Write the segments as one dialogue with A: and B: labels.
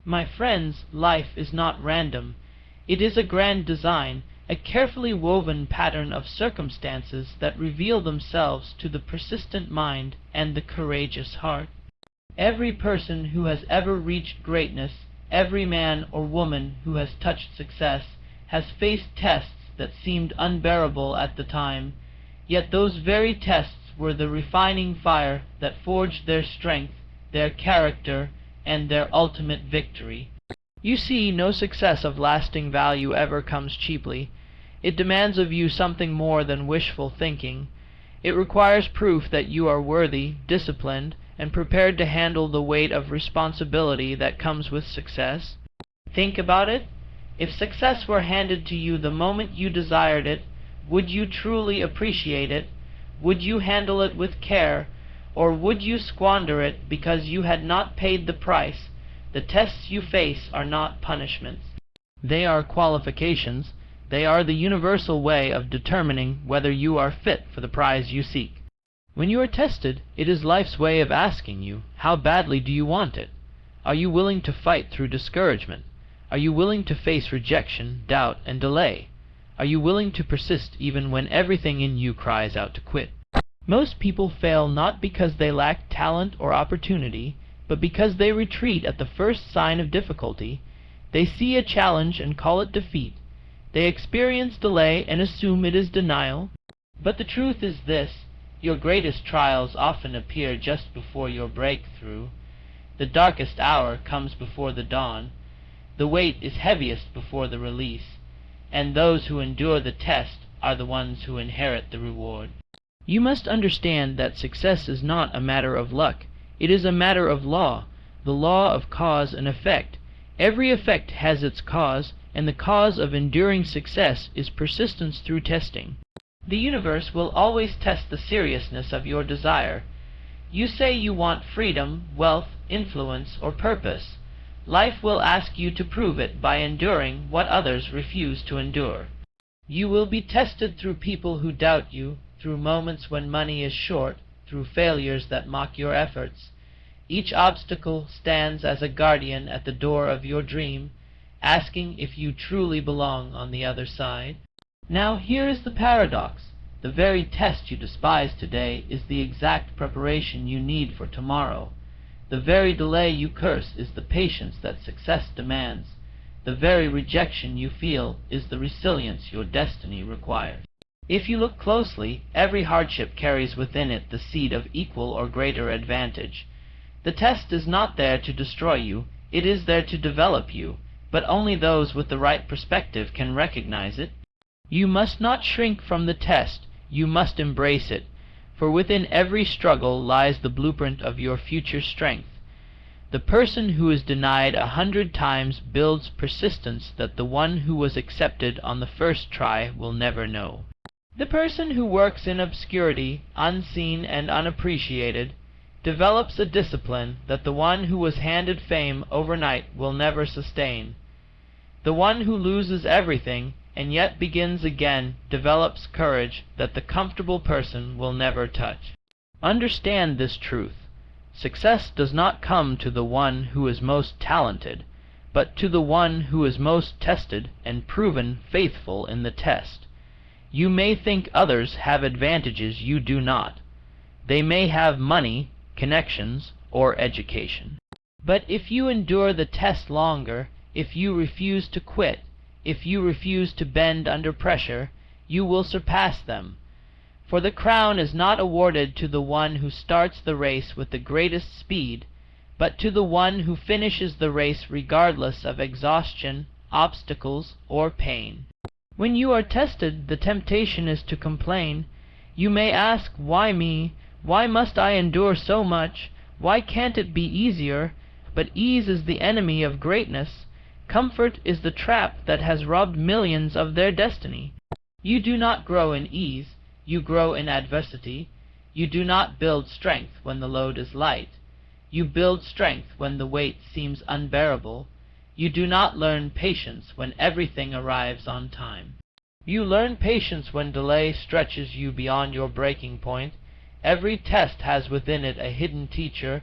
A: My friends, life is not random. It is a grand design, a carefully woven pattern of circumstances that reveal themselves to the persistent mind and the courageous heart. Every person who has ever reached greatness, every man or woman who has touched success, has faced tests that seemed unbearable at the time, yet those very tests were the refining fire that forged their strength, their character, and their ultimate victory. You see, no success of lasting value ever comes cheaply. It demands of you something more than wishful thinking. It requires proof that you are worthy, disciplined, and prepared to handle the weight of responsibility that comes with success. Think about it. If success were handed to you the moment you desired it, would you truly appreciate it? Would you handle it with care? Or would you squander it because you had not paid the price? The tests you face are not punishments. They are qualifications. They are the universal way of determining whether you are fit for the prize you seek. When you are tested, it is life's way of asking you, how badly do you want it? Are you willing to fight through discouragement? Are you willing to face rejection, doubt, and delay? Are you willing to persist even when everything in you cries out to quit? Most people fail not because they lack talent or opportunity, but because they retreat at the first sign of difficulty. They see a challenge and call it defeat. They experience delay and assume it is denial. But the truth is this: your greatest trials often appear just before your breakthrough. The darkest hour comes before the dawn. The weight is heaviest before the release. And those who endure the test are the ones who inherit the reward. You must understand that success is not a matter of luck. It is a matter of law, the law of cause and effect. Every effect has its cause, and the cause of enduring success is persistence through testing. The universe will always test the seriousness of your desire. You say you want freedom, wealth, influence, or purpose. Life will ask you to prove it by enduring what others refuse to endure. You will be tested through people who doubt you, through moments when money is short, through failures that mock your efforts. Each obstacle stands as a guardian at the door of your dream, asking if you truly belong on the other side. Now here is the paradox. The very test you despise today is the exact preparation you need for tomorrow. The very delay you curse is the patience that success demands. The very rejection you feel is the resilience your destiny requires. If you look closely, every hardship carries within it the seed of equal or greater advantage. The test is not there to destroy you, it is there to develop you, but only those with the right perspective can recognize it. You must not shrink from the test, you must embrace it, for within every struggle lies the blueprint of your future strength. The person who is denied 100 times builds persistence that the one who was accepted on the first try will never know. The person who works in obscurity, unseen and unappreciated, develops a discipline that the one who was handed fame overnight will never sustain. The one who loses everything and yet begins again develops courage that the comfortable person will never touch. Understand this truth. Success does not come to the one who is most talented, but to the one who is most tested and proven faithful in the test. You may think others have advantages you do not. They may have money, connections, or education. But if you endure the test longer, if you refuse to quit, if you refuse to bend under pressure, you will surpass them. For the crown is not awarded to the one who starts the race with the greatest speed, but to the one who finishes the race regardless of exhaustion, obstacles, or pain. When you are tested, the temptation is to complain. You may ask, why me? Why must I endure so much? Why can't it be easier? But ease is the enemy of greatness. Comfort is the trap that has robbed millions of their destiny. You do not grow in ease, you grow in adversity. You do not build strength when the load is light. You build strength when the weight seems unbearable. You do not learn patience when everything arrives on time. You learn patience when delay stretches you beyond your breaking point. Every test has within it a hidden teacher.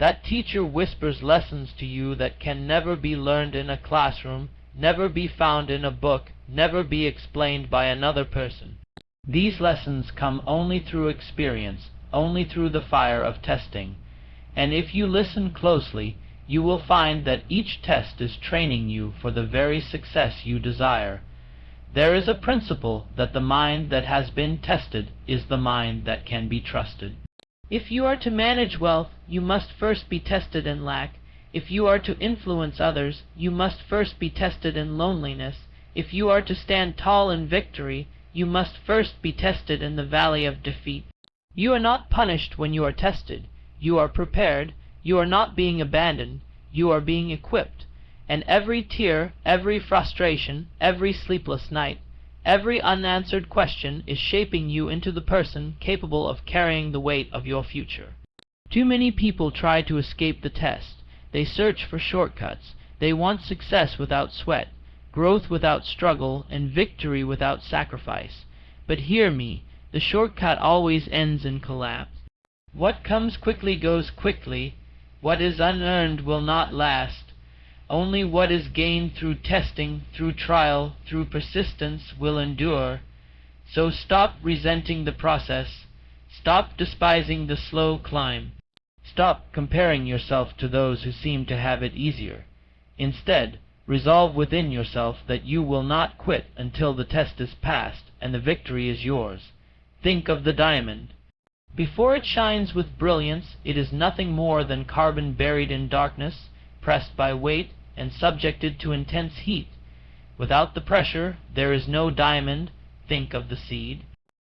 A: That teacher whispers lessons to you that can never be learned in a classroom, never be found in a book, never be explained by another person. These lessons come only through experience, only through the fire of testing. And if you listen closely, you will find that each test is training you for the very success you desire. There is a principle that the mind that has been tested is the mind that can be trusted. If you are to manage wealth, you must first be tested in lack. If you are to influence others, you must first be tested in loneliness. If you are to stand tall in victory, you must first be tested in the valley of defeat. You are not punished when you are tested. You are prepared. You are not being abandoned. You are being equipped. And every tear, every frustration, every sleepless night, every unanswered question is shaping you into the person capable of carrying the weight of your future. Too many people try to escape the test. They search for shortcuts. They want success without sweat, growth without struggle, and victory without sacrifice. But hear me, the shortcut always ends in collapse. What comes quickly goes quickly. What is unearned will not last. Only what is gained through testing, through trial, through persistence will endure. So stop resenting the process. Stop despising the slow climb. Stop comparing yourself to those who seem to have it easier. Instead, resolve within yourself that you will not quit until the test is passed and the victory is yours. Think of the diamond. Before it shines with brilliance, it is nothing more than carbon buried in darkness, pressed by weight, and subjected to intense heat. Without the pressure, there is no diamond. Think of the seed.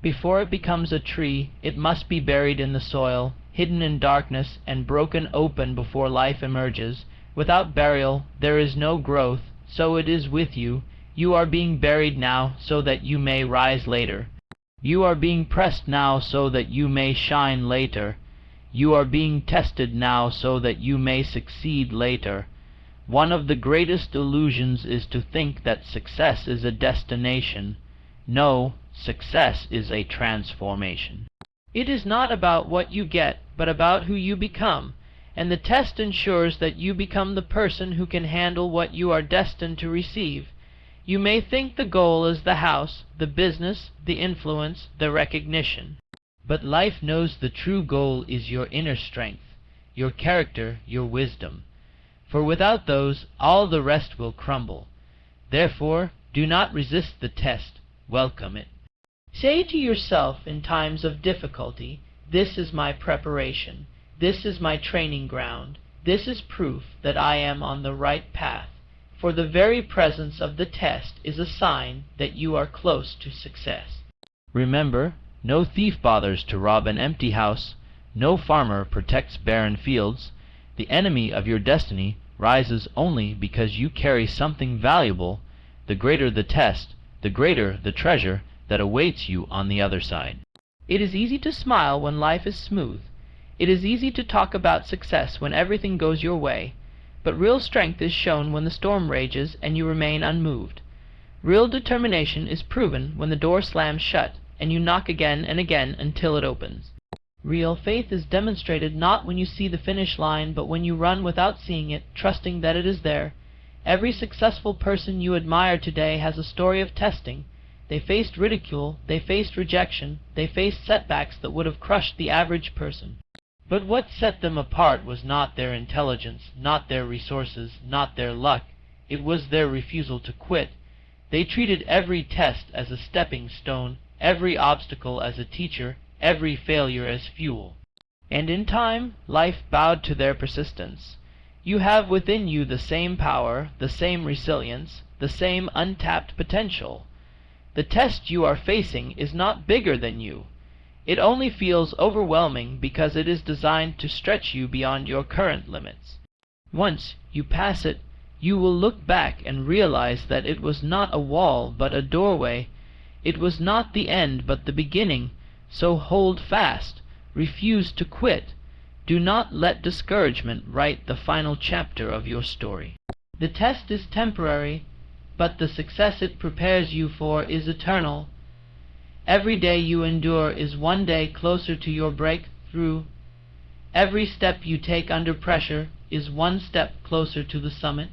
A: Before it becomes a tree, it must be buried in the soil, hidden in darkness, and broken open before life emerges. Without burial, there is no growth. So it is with you. You are being buried now so that you may rise later. You are being pressed now so that you may shine later. You are being tested now so that you may succeed later. One of the greatest illusions is to think that success is a destination. No, success is a transformation. It is not about what you get, but about who you become, and the test ensures that you become the person who can handle what you are destined to receive. You may think the goal is the house, the business, the influence, the recognition. But life knows the true goal is your inner strength, your character, your wisdom. For without those, all the rest will crumble. Therefore, do not resist the test, welcome it. Say to yourself in times of difficulty, "This is my preparation. This is my training ground. This is proof that I am on the right path." For the very presence of the test is a sign that you are close to success. Remember, no thief bothers to rob an empty house. No farmer protects barren fields. The enemy of your destiny rises only because you carry something valuable. The greater the test, the greater the treasure that awaits you on the other side. It is easy to smile when life is smooth. It is easy to talk about success when everything goes your way. But real strength is shown when the storm rages and you remain unmoved. Real determination is proven when the door slams shut and you knock again and again until it opens. Real faith is demonstrated not when you see the finish line, but when you run without seeing it, trusting that it is there. Every successful person you admire today has a story of testing. They faced ridicule, they faced rejection, they faced setbacks that would have crushed the average person. But what set them apart was not their intelligence, not their resources, not their luck. It was their refusal to quit. They treated every test as a stepping stone, every obstacle as a teacher, every failure as fuel. And in time, life bowed to their persistence. You have within you the same power, the same resilience, the same untapped potential. The test you are facing is not bigger than you. It only feels overwhelming because it is designed to stretch you beyond your current limits. Once you pass it, you will look back and realize that it was not a wall but a doorway. It was not the end but the beginning. So hold fast. Refuse to quit. Do not let discouragement write the final chapter of your story. The test is temporary, but the success it prepares you for is eternal. Every day you endure is one day closer to your breakthrough. Every step you take under pressure is one step closer to the summit.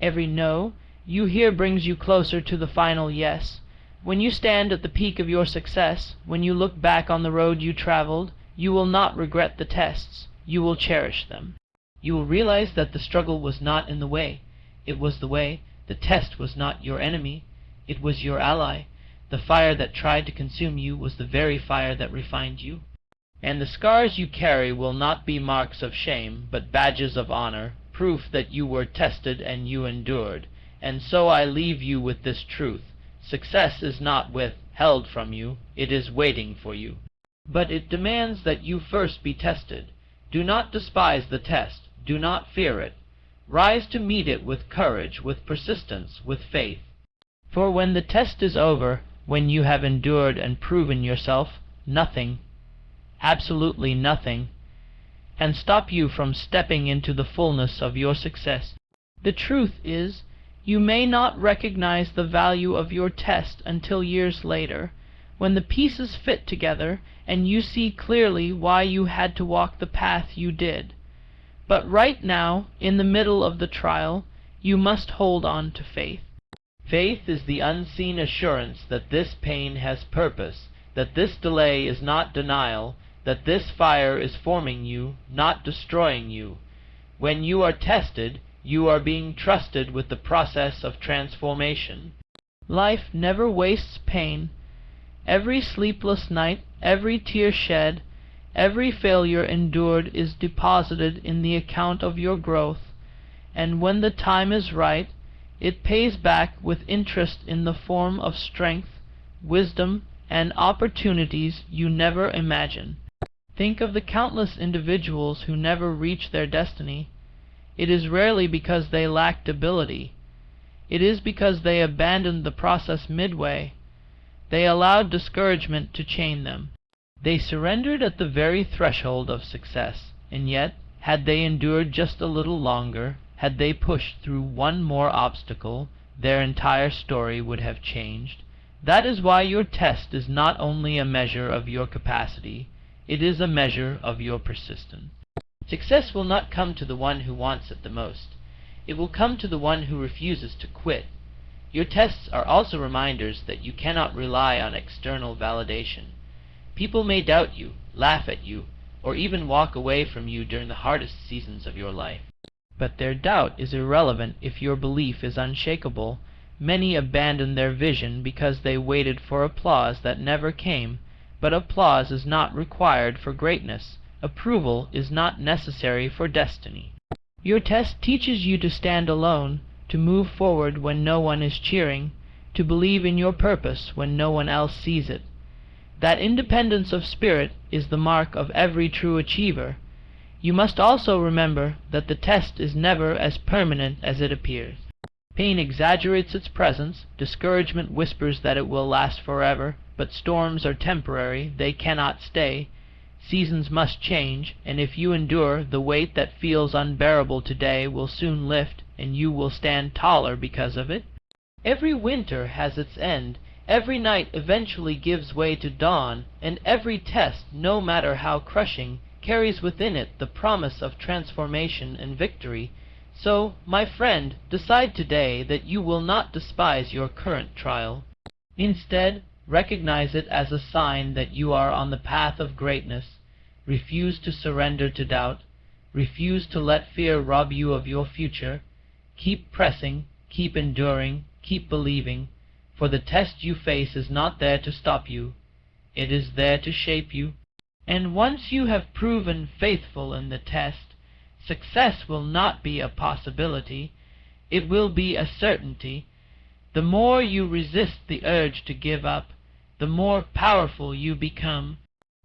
A: Every no you hear brings you closer to the final yes. When you stand at the peak of your success, when you look back on the road you traveled, you will not regret the tests. You will cherish them. You will realize that the struggle was not in the way. It was the way. The test was not your enemy. It was your ally. The fire that tried to consume you was the very fire that refined you. And the scars you carry will not be marks of shame, but badges of honor, proof that you were tested and you endured. And so I leave you with this truth. Success is not withheld from you, it is waiting for you. But it demands that you first be tested. Do not despise the test. Do not fear it. Rise to meet it with courage, with persistence, with faith. For when the test is over, when you have endured and proven yourself, nothing, absolutely nothing, can stop you from stepping into the fullness of your success. The truth is, you may not recognize the value of your test until years later, when the pieces fit together and you see clearly why you had to walk the path you did. But right now, in the middle of the trial, you must hold on to faith. Faith is the unseen assurance that this pain has purpose, that this delay is not denial, that this fire is forming you, not destroying you. When you are tested, you are being trusted with the process of transformation. Life never wastes pain. Every sleepless night, every tear shed, every failure endured is deposited in the account of your growth, and when the time is right, it pays back with interest in the form of strength, wisdom, and opportunities you never imagined. Think of the countless individuals who never reach their destiny. It is rarely because they lacked ability. It is because they abandoned the process midway. They allowed discouragement to chain them. They surrendered at the very threshold of success, and yet, had they endured just a little longer, had they pushed through one more obstacle, their entire story would have changed. That is why your test is not only a measure of your capacity, it is a measure of your persistence. Success will not come to the one who wants it the most. It will come to the one who refuses to quit. Your tests are also reminders that you cannot rely on external validation. People may doubt you, laugh at you, or even walk away from you during the hardest seasons of your life. But their doubt is irrelevant if your belief is unshakable. Many abandon their vision because they waited for applause that never came, but applause is not required for greatness. Approval is not necessary for destiny. Your test teaches you to stand alone, to move forward when no one is cheering, to believe in your purpose when no one else sees it. That independence of spirit is the mark of every true achiever. You must also remember that the test is never as permanent as it appears. Pain exaggerates its presence, discouragement whispers that it will last forever, but storms are temporary, they cannot stay. Seasons must change, and if you endure, the weight that feels unbearable today will soon lift, and you will stand taller because of it. Every winter has its end, every night eventually gives way to dawn, and every test, no matter how crushing, carries within it the promise of transformation and victory. So, my friend, decide today that you will not despise your current trial. Instead, recognize it as a sign that you are on the path of greatness. Refuse to surrender to doubt. Refuse to let fear rob you of your future. Keep pressing, keep enduring, keep believing, for the test you face is not there to stop you. It is there to shape you. And once you have proven faithful in the test, success will not be a possibility, it will be a certainty. The more you resist the urge to give up, the more powerful you become.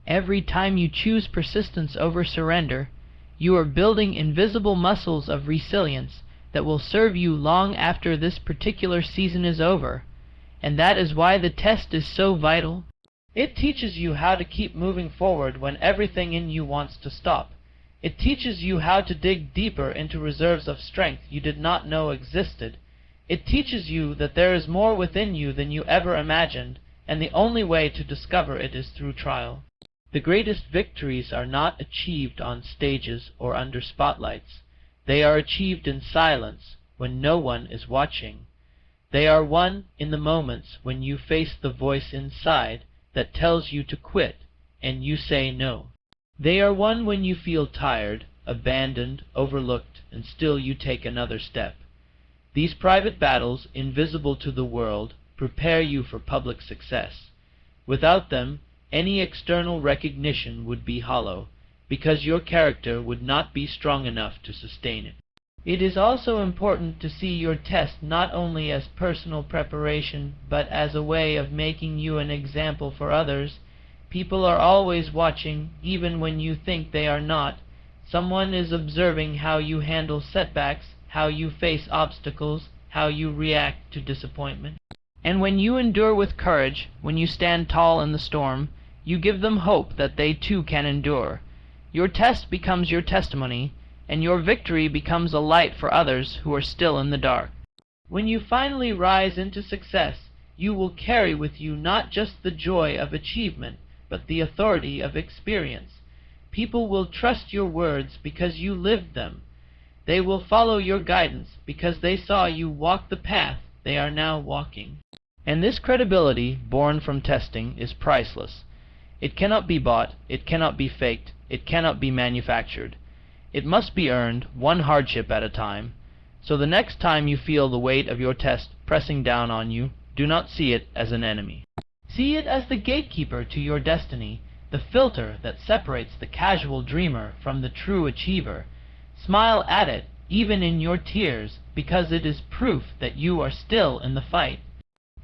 A: Every time you choose persistence over surrender, you are building invisible muscles of resilience that will serve you long after this particular season is over. And that is why the test is so vital. It teaches you how to keep moving forward when everything in you wants to stop. It teaches you how to dig deeper into reserves of strength you did not know existed. It teaches you that there is more within you than you ever imagined, and the only way to discover it is through trial. The greatest victories are not achieved on stages or under spotlights. They are achieved in silence, when no one is watching. They are won in the moments when you face the voice inside that tells you to quit, and you say no. They are won when you feel tired, abandoned, overlooked, and still you take another step. These private battles, invisible to the world, prepare you for public success. Without them, any external recognition would be hollow, because your character would not be strong enough to sustain it. It is also important to see your test not only as personal preparation, but as a way of making you an example for others. People are always watching, even when you think they are not. Someone is observing how you handle setbacks, how you face obstacles, how you react to disappointment. And when you endure with courage, when you stand tall in the storm, you give them hope that they too can endure. Your test becomes your testimony, and your victory becomes a light for others who are still in the dark. When you finally rise into success, you will carry with you not just the joy of achievement, but the authority of experience. People will trust your words because you lived them. They will follow your guidance because they saw you walk the path they are now walking. And this credibility, born from testing, is priceless. It cannot be bought, it cannot be faked, it cannot be manufactured. It must be earned, one hardship at a time. So the next time you feel the weight of your test pressing down on you, do not see it as an enemy. See it as the gatekeeper to your destiny, the filter that separates the casual dreamer from the true achiever. Smile at it, even in your tears, because it is proof that you are still in the fight.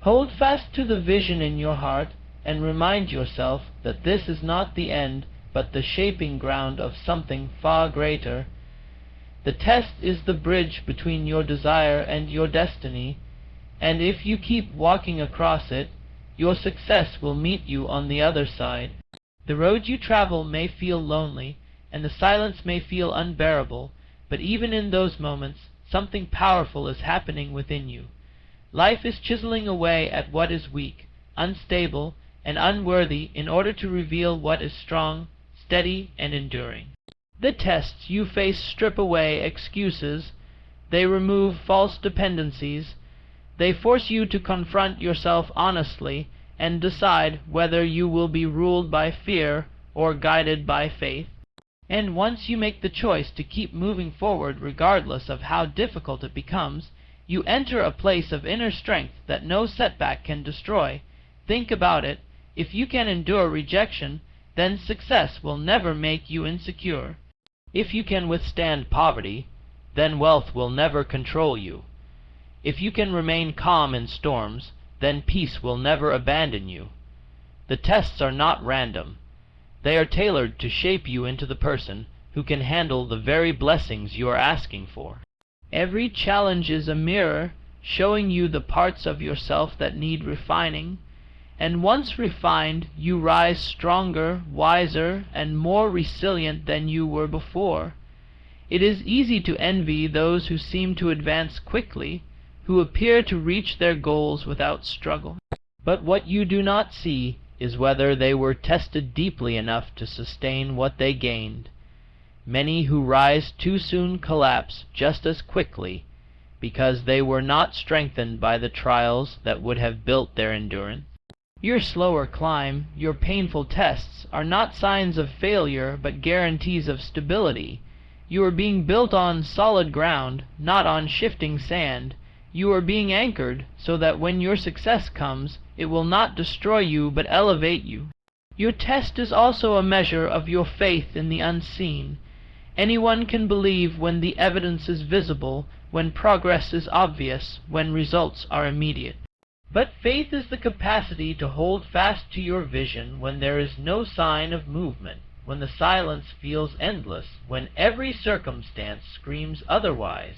A: Hold fast to the vision in your heart, and remind yourself that this is not the end, but the shaping ground of something far greater. The test is the bridge between your desire and your destiny, and if you keep walking across it, your success will meet you on the other side. The road you travel may feel lonely, and the silence may feel unbearable, but even in those moments, something powerful is happening within you. Life is chiseling away at what is weak, unstable, and unworthy in order to reveal what is strong, steady, and enduring. The tests you face strip away excuses, they remove false dependencies, they force you to confront yourself honestly and decide whether you will be ruled by fear or guided by faith. And once you make the choice to keep moving forward regardless of how difficult it becomes, you enter a place of inner strength that no setback can destroy. Think about it. If you can endure rejection, then success will never make you insecure. If you can withstand poverty, then wealth will never control you. If you can remain calm in storms, then peace will never abandon you. The tests are not random. They are tailored to shape you into the person who can handle the very blessings you are asking for. Every challenge is a mirror, showing you the parts of yourself that need refining. And once refined, you rise stronger, wiser, and more resilient than you were before. It is easy to envy those who seem to advance quickly, who appear to reach their goals without struggle. But what you do not see is whether they were tested deeply enough to sustain what they gained. Many who rise too soon collapse just as quickly, because they were not strengthened by the trials that would have built their endurance. Your slower climb, your painful tests, are not signs of failure but guarantees of stability. You are being built on solid ground, not on shifting sand. You are being anchored so that when your success comes, it will not destroy you but elevate you. Your test is also a measure of your faith in the unseen. Anyone can believe when the evidence is visible, when progress is obvious, when results are immediate. But faith is the capacity to hold fast to your vision when there is no sign of movement, when the silence feels endless, when every circumstance screams otherwise.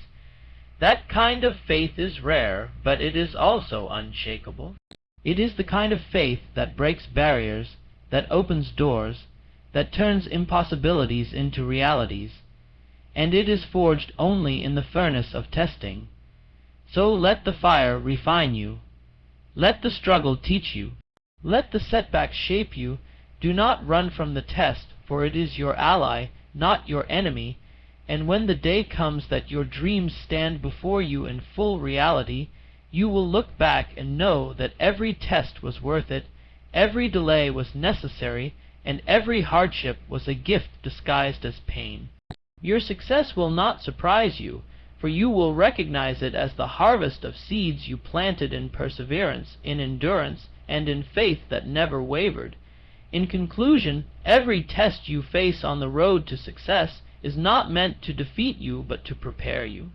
A: That kind of faith is rare, but it is also unshakable. It is the kind of faith that breaks barriers, that opens doors, that turns impossibilities into realities, and it is forged only in the furnace of testing. So let the fire refine you. Let the struggle teach you. Let the setbacks shape you, Do not run from the test, for it is your ally, not your enemy, and when the day comes that your dreams stand before you in full reality, you will look back and know that every test was worth it, every delay was necessary, and every hardship was a gift disguised as pain. Your success will not surprise you, for you will recognize it as the harvest of seeds you planted in perseverance, in endurance, and in faith that never wavered. In conclusion, every test you face on the road to success is not meant to defeat you but to prepare you.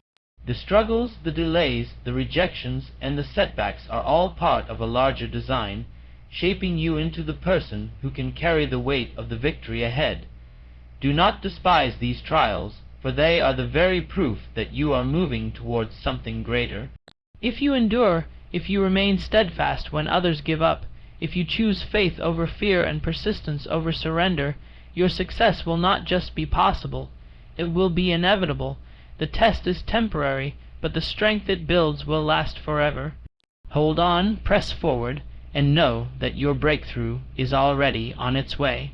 A: The struggles, the delays, the rejections, and the setbacks are all part of a larger design, shaping you into the person who can carry the weight of the victory ahead. Do not despise these trials, for they are the very proof that you are moving towards something greater. If you endure, if you remain steadfast when others give up, if you choose faith over fear and persistence over surrender, your success will not just be possible, it will be inevitable. The test is temporary, but the strength it builds will last forever. Hold on, press forward, and know that your breakthrough is already on its way.